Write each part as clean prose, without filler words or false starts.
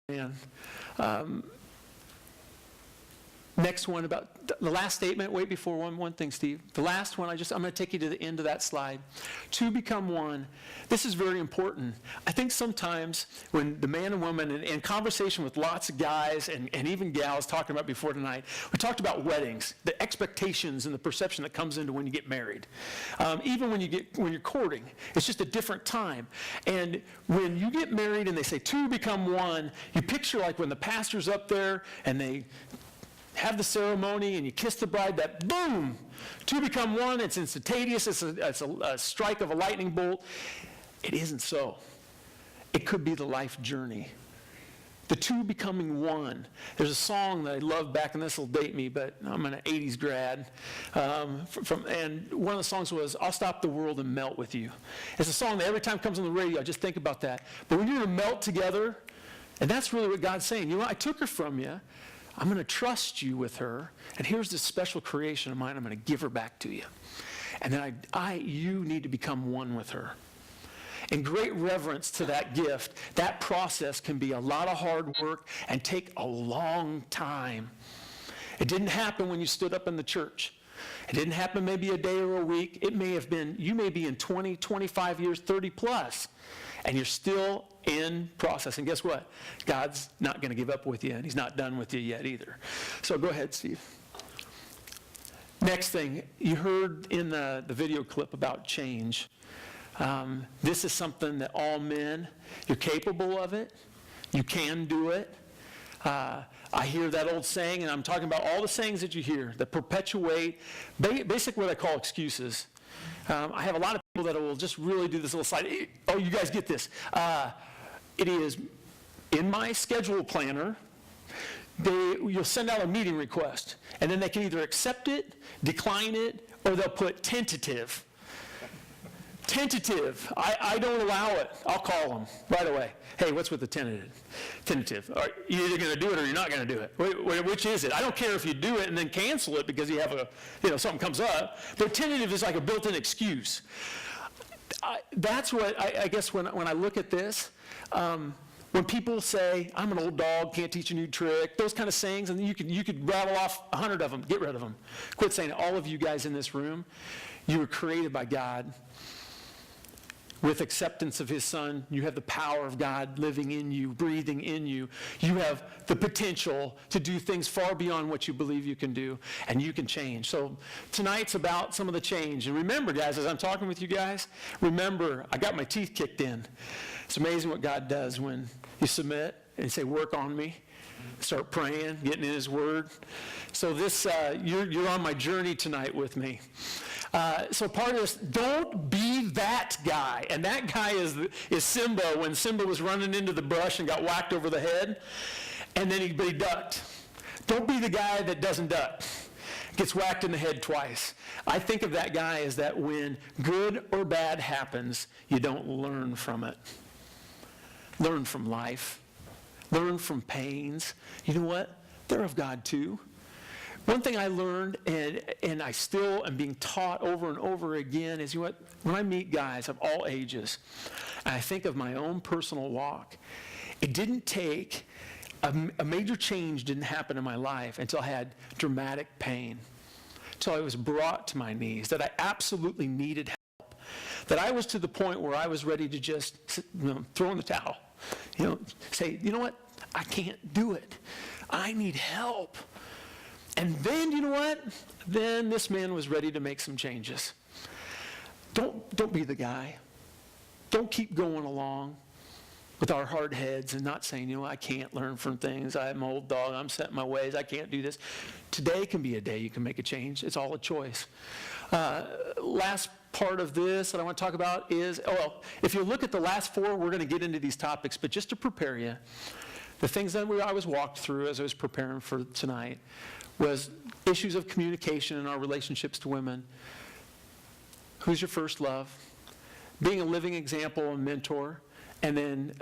man. Next one about the last statement. Wait, before one thing, Steve. The last one, I'm going to take you to the end of that slide. To become one. This is very important. I think sometimes when the man and woman, in conversation with lots of guys and even gals talking about before tonight, we talked about weddings, the expectations and the perception that comes into when you get married. Even when you're courting, it's just a different time. And when you get married and they say two become one, you picture like when the pastor's up there and they have the ceremony and you kiss the bride, that boom, two become one. It's instantaneous. It's a strike of a lightning bolt. It isn't so. It could be the life journey. The two becoming one. There's a song that I love back, and this will date me, but I'm an 80s grad. And one of the songs was, I'll stop the world and melt with you. It's a song that every time it comes on the radio, I just think about that. But when you're going to melt together, and that's really what God's saying. You know, I took her from you. I'm going to trust you with her, and here's this special creation of mine. I'm going to give her back to you. And then you need to become one with her. In great reverence to that gift, that process can be a lot of hard work and take a long time. It didn't happen when you stood up in the church. It didn't happen maybe a day or a week. It may have been, you may be in 20, 25 years, 30 plus, and you're still in process. And guess what? God's not going to give up with you, and he's not done with you yet either. So go ahead, Steve. Next thing, you heard in the video clip about change. This is something that all men, you're capable of it. You can do it. I hear that old saying, and I'm talking about all the sayings that you hear that perpetuate, basically what I call excuses. I have a lot of people that will just really do this little slide. Oh, you guys get this. It is in my schedule planner. You'll send out a meeting request, and then they can either accept it, decline it, or they'll put tentative. Tentative. I don't allow it. I'll call them right away. Hey, what's with the tentative? You're either going to do it or you're not going to do it. Which is it? I don't care if you do it and then cancel it because you have something comes up. But tentative is like a built-in excuse. That's what I guess when I look at this, when people say, I'm an old dog, can't teach a new trick, those kind of sayings, and you could rattle off 100 of them, get rid of them. Quit saying it. All of you guys in this room, you were created by God. With acceptance of his son, you have the power of God living in you, breathing in you. You have the potential to do things far beyond what you believe you can do, and you can change. So tonight's about some of the change. And remember, guys, as I'm talking with you guys, remember, I got my teeth kicked in. It's amazing what God does when you submit and say, work on me. Start praying, getting in his word. So this, you're on my journey tonight with me. So part of this, don't be that guy. And that guy is Simba, when Simba was running into the brush and got whacked over the head, and then he ducked. Don't be the guy that doesn't duck, gets whacked in the head twice. I think of that guy as that when good or bad happens, you don't learn from it. Learn from life. Learn from pains. You know what? They're of God too. One thing I learned, and I still am being taught over and over again, is when I meet guys of all ages, and I think of my own personal walk, it didn't take, a major change didn't happen in my life until I had dramatic pain, until I was brought to my knees, that I absolutely needed help, that I was to the point where I was ready to just throw in the towel, say, you know what, I can't do it. I need help. And then, you know what? Then this man was ready to make some changes. Don't be the guy. Don't keep going along with our hard heads and not saying, I can't learn from things. I'm an old dog. I'm set in my ways. I can't do this. Today can be a day you can make a change. It's all a choice. Last part of this that I want to talk about is, if you look at the last four, we're going to get into these topics, but just to prepare you, the things that I was walked through as I was preparing for tonight was issues of communication in our relationships to women. Who's your first love? Being a living example and mentor, and then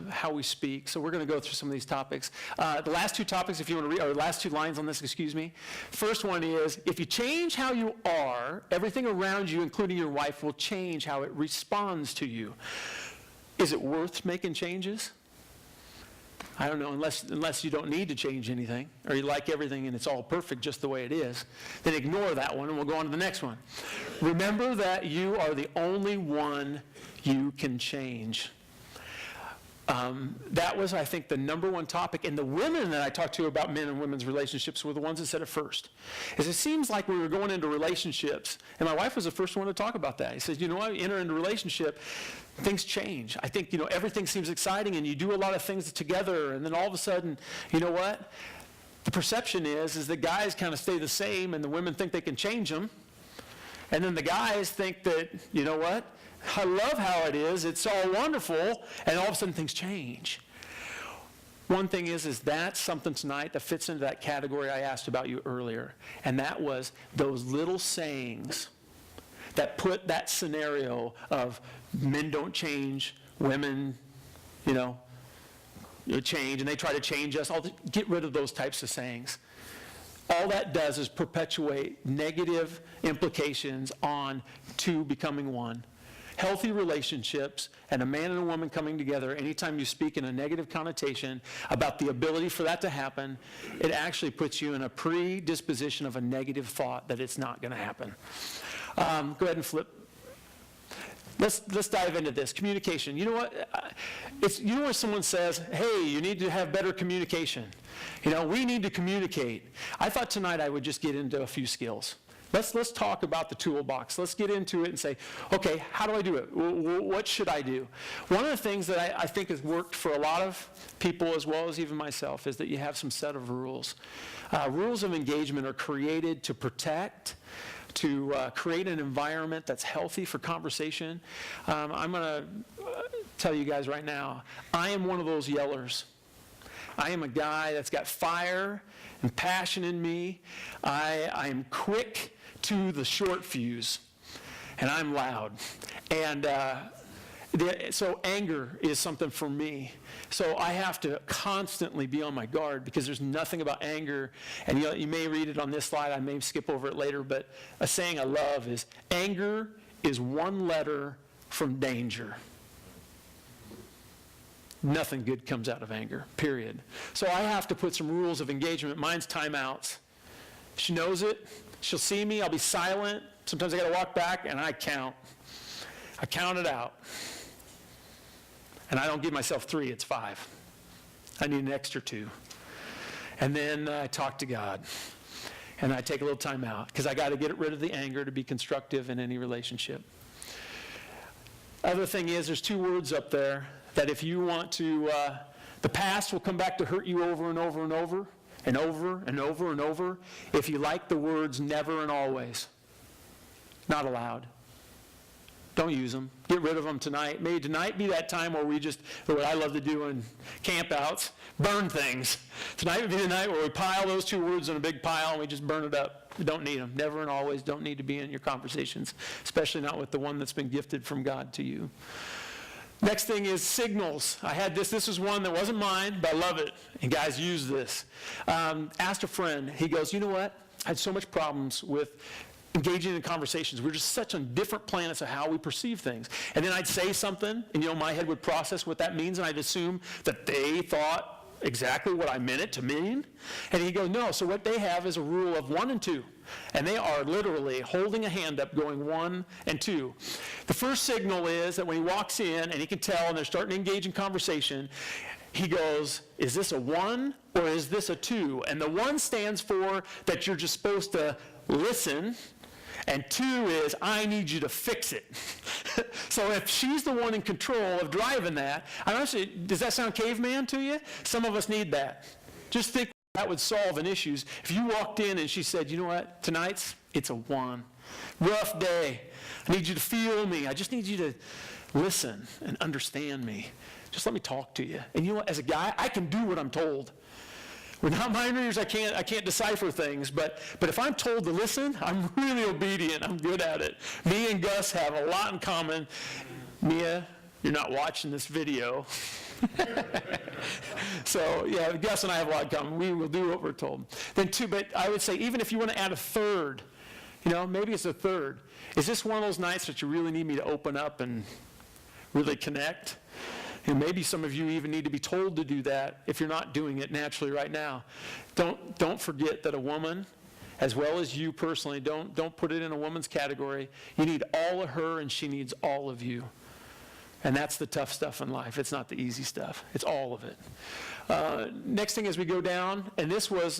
how we speak. So we're going to go through some of these topics. The last two topics, if you want to read, or last two lines on this, excuse me. First one is, if you change how you are, everything around you, including your wife, will change how it responds to you. Is it worth making changes? I don't know, unless you don't need to change anything, or you like everything and it's all perfect just the way it is, then ignore that one and we'll go on to the next one. Remember that you are the only one you can change. That was, I think, the number one topic. And the women that I talked to about men and women's relationships were the ones that said it first. Is it seems like we were going into relationships, and my wife was the first one to talk about that. He says, you know what, you enter into a relationship, things change. I think, everything seems exciting, and you do a lot of things together, and then all of a sudden, you know what? The perception is that guys kind of stay the same, and the women think they can change them. And then the guys think that, you know what? I love how it is. It's all wonderful. And all of a sudden things change. One thing is that's something tonight that fits into that category I asked about you earlier. And that was those little sayings that put that scenario of men don't change, women, change, and they try to change us. Get rid of those types of sayings. All that does is perpetuate negative implications on two becoming one. Healthy relationships and a man and a woman coming together, anytime you speak in a negative connotation about the ability for that to happen, it actually puts you in a predisposition of a negative thought that it's not going to happen. Go ahead and flip. Let's dive into this. Communication. You know what? When someone says, hey, you need to have better communication. We need to communicate. I thought tonight I would just get into a few skills. Let's talk about the toolbox. Let's get into it and say, okay, how do I do it? What should I do? One of the things that I think has worked for a lot of people, as well as even myself, is that you have some set of rules. Rules of engagement are created to protect, to create an environment that's healthy for conversation. I'm going to tell you guys right now, I am one of those yellers. I am a guy that's got fire and passion in me. I am quick to the short fuse, and I'm loud. And so anger is something for me. So I have to constantly be on my guard because there's nothing about anger. And you may read it on this slide. I may skip over it later, but a saying I love is, anger is one letter from danger. Nothing good comes out of anger, period. So I have to put some rules of engagement. Mine's timeouts. She knows it. She'll see me. I'll be silent. Sometimes I got to walk back, and I count. I count it out. And I don't give myself 3, it's 5. I need an extra 2. And then I talk to God. And I take a little time out, because I got to get rid of the anger to be constructive in any relationship. Other thing is, there's 2 words up there that if you want to, the past will come back to hurt you over and over and over, and over and over and over, if you like the words never and always. Not allowed. Don't use them. Get rid of them tonight. May tonight be that time where we just, what I love to do in campouts, burn things. Tonight would be the night where we pile those 2 words in a big pile and we just burn it up. We don't need them. Never and always don't need to be in your conversations, especially not with the one that's been gifted from God to you. Next thing is signals. I had this. This is one that wasn't mine, but I love it. And guys, use this. Asked a friend. He goes, you know what? I had so much problems with engaging in conversations. We're just such on different planets of how we perceive things. And then I'd say something, and my head would process what that means, and I'd assume that they thought exactly what I meant it to mean. And he goes, no, so what they have is a rule of 1 and 2. And they are literally holding a hand up going 1 and 2. The first signal is that when he walks in and he can tell and they're starting to engage in conversation, he goes, is this a 1 or is this a 2? And the 1 stands for that you're just supposed to listen, and 2 is I need you to fix it. So if she's the one in control of driving that, does that sound caveman to you? Some of us need that. Just think that would solve an issue. If you walked in and she said, you know what, it's a 1. Rough day. I need you to feel me. I just need you to listen and understand me. Just let me talk to you. And you know what, as a guy, I can do what I'm told. We're not mind readers. I can't decipher things, but if I'm told to listen, I'm really obedient. I'm good at it. Me and Gus have a lot in common. Mia, you're not watching this video. So, yeah, Gus and I have a lot in common. We will do what we're told. Then 2, but I would say even if you want to add a 3rd, maybe it's a 3rd. Is this one of those nights that you really need me to open up and really connect? And maybe some of you even need to be told to do that if you're not doing it naturally right now. Don't forget that a woman, as well as you personally, don't put it in a woman's category. You need all of her, and she needs all of you. And that's the tough stuff in life. It's not the easy stuff. It's all of it. Next thing as we go down, and this was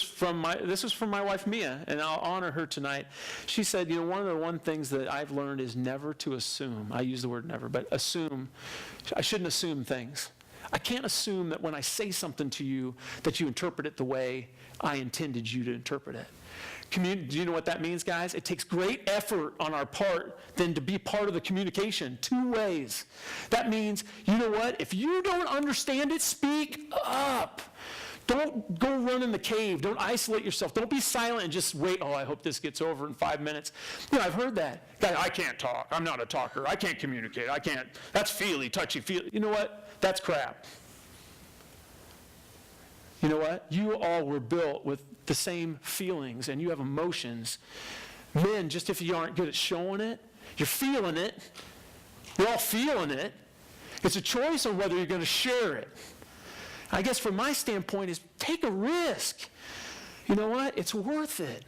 from my wife Mia, and I'll honor her tonight. She said, one of the things that I've learned is never to assume. I use the word never, but assume. I shouldn't assume things. I can't assume that when I say something to you that you interpret it the way I intended you to interpret it. Do you know what that means, guys? It takes great effort on our part then to be part of the communication, 2 ways. That means, you know what? If you don't understand it, speak up. Don't go run in the cave. Don't isolate yourself. Don't be silent and just wait. Oh, I hope this gets over in 5 minutes. I've heard that. Guy, I can't talk. I'm not a talker. I can't communicate. I can't. That's feely, touchy-feely. You know what? That's crap. You know what? You all were built with the same feelings, and you have emotions. Men, just if you aren't good at showing it, you're feeling it. You're all feeling it. It's a choice on whether you're going to share it. I guess from my standpoint is take a risk. You know what? It's worth it.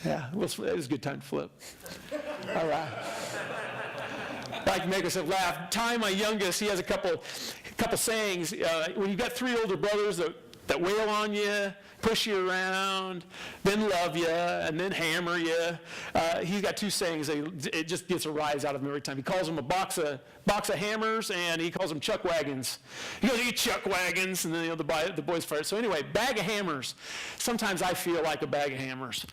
Yeah, it was a good time to flip. All right. I can make myself laugh. Ty, my youngest, he has a couple sayings. When you've got 3 older brothers that wail on you, push you around, then love you, and then hammer you, he's got 2 sayings. It just gets a rise out of him every time. He calls them a box of hammers, and he calls them chuck wagons. He goes, "Eat chuck wagons," and then the boys fire. So anyway, bag of hammers. Sometimes I feel like a bag of hammers.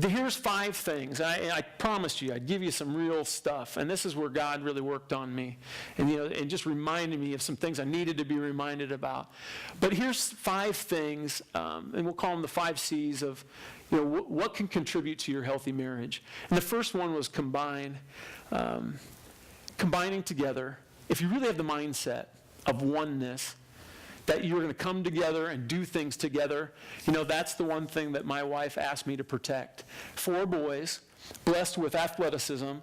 Here's 5 things. I promised you I'd give you some real stuff, and this is where God really worked on me, and just reminded me of some things I needed to be reminded about. But here's 5 things, and we'll call them the 5 C's of what can contribute to your healthy marriage. And the first one was combining together. If you really have the mindset of oneness, that you're going to come together and do things together. That's the one thing that my wife asked me to protect. 4 boys, blessed with athleticism,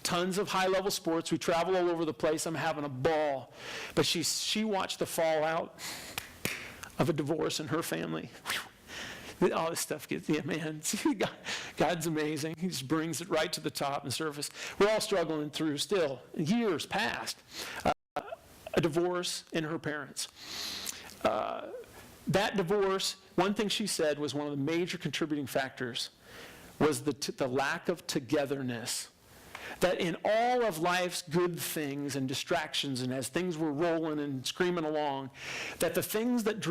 tons of high-level sports. We travel all over the place. I'm having a ball. But she watched the fallout of a divorce in her family. All this stuff gets, man, God's amazing. He just brings it right to the top and surface. We're all struggling through still, years past, a divorce in her parents. That divorce, one thing she said was one of the major contributing factors was the lack of togetherness. That in all of life's good things and distractions, and as things were rolling and screaming along, that the things that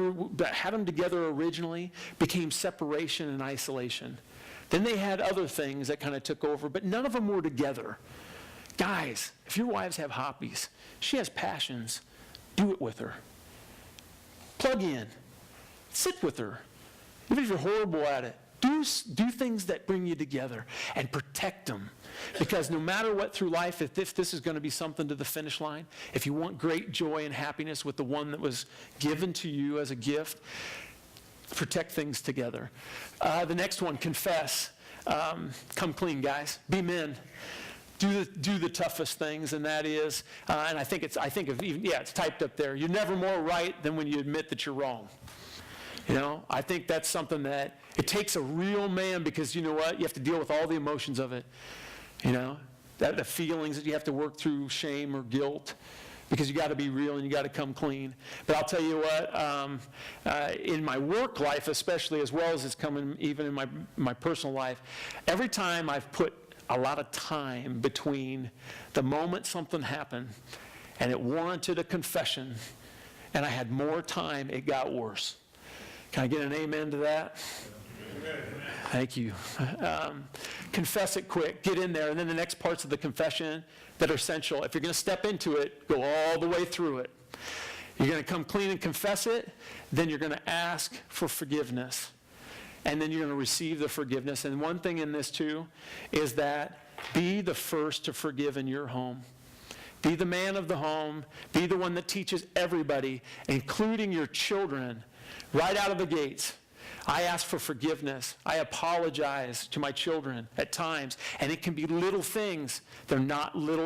had them together originally became separation and isolation. Then they had other things that kind of took over, but none of them were together. Guys, if your wives have hobbies, she has passions, do it with her. Plug in. Sit with her. Even if you're horrible at it, do things that bring you together and protect them. Because no matter what through life, if this is going to be something to the finish line, if you want great joy and happiness with the one that was given to you as a gift, protect things together. The next one, confess. Come clean, guys. Be men. Do the toughest things, and that is, and it's typed up there. You're never more right than when you admit that you're wrong. I think that's something that it takes a real man, because you know what? You have to deal with all the emotions of it. The feelings that you have to work through, shame or guilt, because you got to be real and you got to come clean. But I'll tell you what, in my work life especially, as well as it's coming even in my personal life, every time I've put a lot of time between the moment something happened and it warranted a confession, and I had more time, it got worse. Can I get an amen to that? Amen. Thank you. Confess it quick, get in there, and then the next parts of the confession that are essential. If you're going to step into it, go all the way through it. You're going to come clean and confess it, then you're going to ask for forgiveness. And then you're going to receive the forgiveness. And one thing in this too is that be the first to forgive in your home. Be the man of the home. Be the one that teaches everybody, including your children, right out of the gates. I ask for forgiveness. I apologize to my children at times, and it can be little things. They're not little